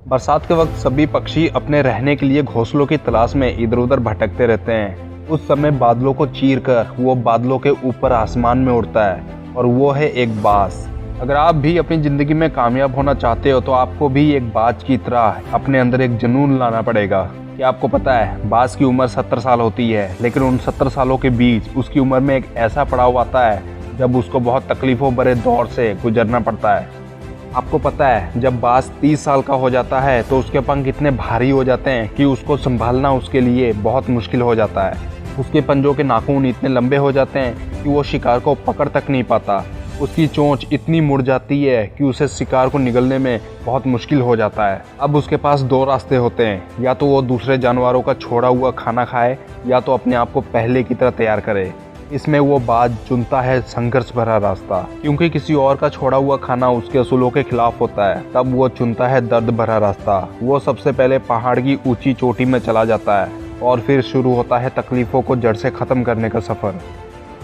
बरसात के वक्त सभी पक्षी अपने रहने के लिए घोंसलों की तलाश में इधर उधर भटकते रहते हैं। उस समय बादलों को चीरकर वो बादलों के ऊपर आसमान में उड़ता है और वो है एक बाज। अगर आप भी अपनी ज़िंदगी में कामयाब होना चाहते हो तो आपको भी एक बाज की तरह अपने अंदर एक जुनून लाना पड़ेगा। क्या आपको पता है बाज की उम्र 70 साल होती है, लेकिन उन 70 सालों के बीच उसकी उम्र में एक ऐसा पड़ाव आता है जब उसको बहुत तकलीफ़ों भरे दौर से गुजरना पड़ता है। आपको पता है जब बाज 30 साल का हो जाता है तो उसके पंख इतने भारी हो जाते हैं कि उसको संभालना उसके लिए बहुत मुश्किल हो जाता है। उसके पंजों के नाखून इतने लंबे हो जाते हैं कि वो शिकार को पकड़ तक नहीं पाता। उसकी चोंच इतनी मुड़ जाती है कि उसे शिकार को निगलने में बहुत मुश्किल हो जाता है। अब उसके पास दो रास्ते होते हैं, या तो वो दूसरे जानवरों का छोड़ा हुआ खाना खाए या तो अपने आप को पहले की तरह तैयार करे। इसमें वो बाज चुनता है संघर्ष भरा रास्ता, क्योंकि किसी और का छोड़ा हुआ खाना उसके असूलों के खिलाफ होता है। तब वो चुनता है दर्द भरा रास्ता। वो सबसे पहले पहाड़ की ऊंची चोटी में चला जाता है और फिर शुरू होता है तकलीफों को जड़ से ख़त्म करने का सफ़र।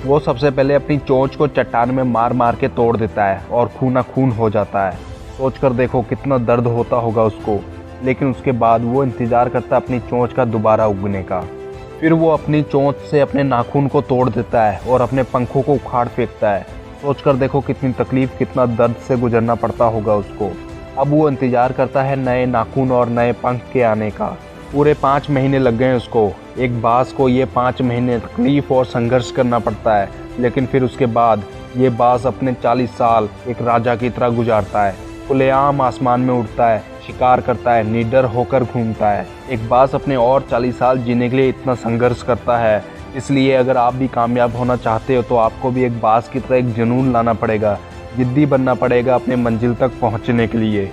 वो सबसे पहले अपनी चोंच को चट्टान में मार मार के तोड़ देता है और खूना खून हो जाता है। सोच कर देखो कितना दर्द होता होगा उसको। लेकिन उसके बाद वो इंतज़ार करता है अपनी चोंच का दोबारा उगने का। फिर वो अपनी चोंच से अपने नाखून को तोड़ देता है और अपने पंखों को उखाड़ फेंकता है। सोच कर देखो कितनी तकलीफ, कितना दर्द से गुजरना पड़ता होगा उसको। अब वो इंतज़ार करता है नए नाखून और नए पंख के आने का। पूरे 5 महीने लग गए उसको। एक बाज को ये 5 महीने तकलीफ और संघर्ष करना पड़ता है, लेकिन फिर उसके बाद ये बाज अपने 40 साल एक राजा की तरह गुजारता है। खुलेआम आसमान में उड़ता है, शिकार करता है, निडर होकर घूमता है। एक बाज अपने और 40 साल जीने के लिए इतना संघर्ष करता है। इसलिए अगर आप भी कामयाब होना चाहते हो तो आपको भी एक बाज की तरह एक जुनून लाना पड़ेगा, जिद्दी बनना पड़ेगा अपने मंजिल तक पहुंचने के लिए।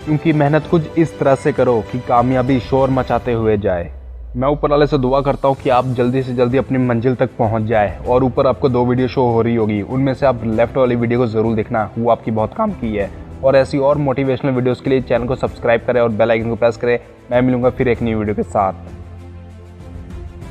क्योंकि मेहनत कुछ इस तरह से करो कि कामयाबी शोर मचाते हुए जाए। मैं ऊपर वाले से दुआ करता हूँ कि आप जल्दी से जल्दी अपनी मंजिल तक पहुँच जाए। और ऊपर आपको 2 वीडियो शो हो रही होगी, उनमें से आप लेफ्ट वाली वीडियो को ज़रूर देखना, वो आपकी बहुत काम की है। और ऐसी और मोटिवेशनल वीडियोस के लिए चैनल को सब्सक्राइब करें और बेल आइकन को प्रेस करें। मैं मिलूंगा फिर एक नई वीडियो के साथ।